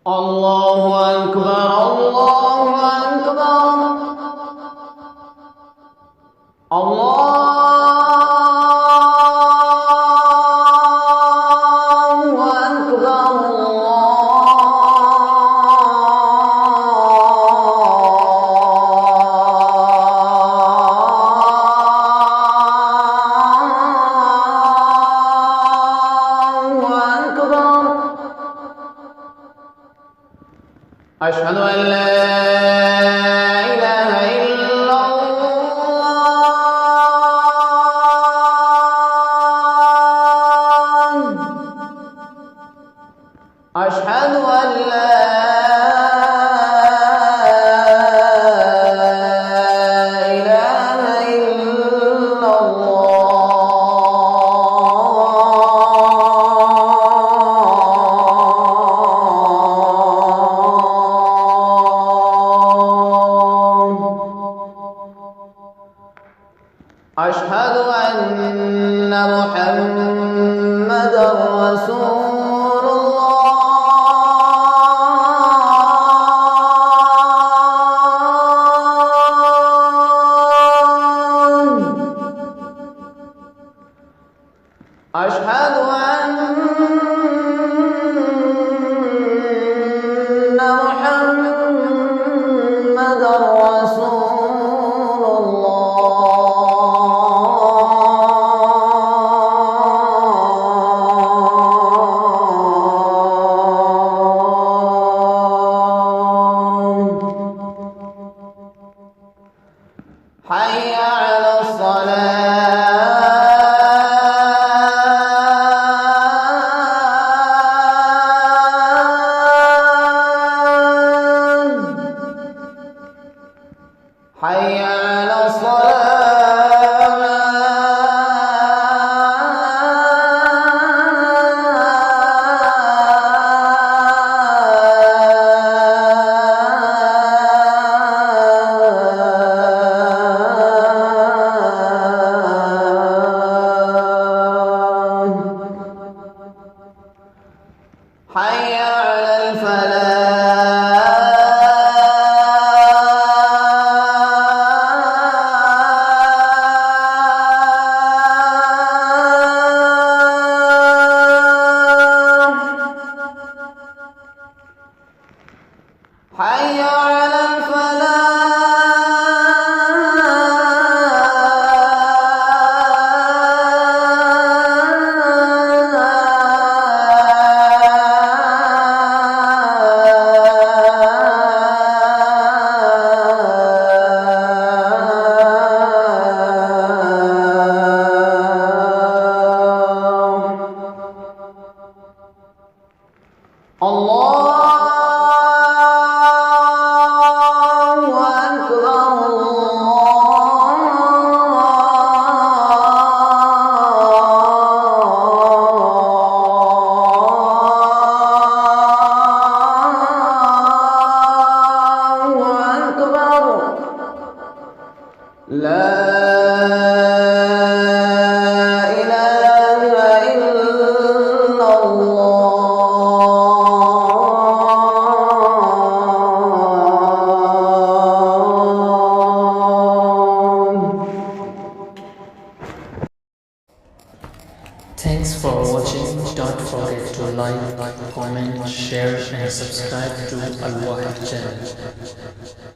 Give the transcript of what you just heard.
الله أكبر الله أكبر الله أكبر أشهد أن لا إله إلا الله أشهد أن لا إله إلا أشهد أن محمد رسول الله أشهد أن محمد رسول حي على الصلاة حي على حي على الفلاح حي على لا إله إلا الله. Thanks for watching. Don't forget to like, comment, share and subscribe to Al Wahid channel.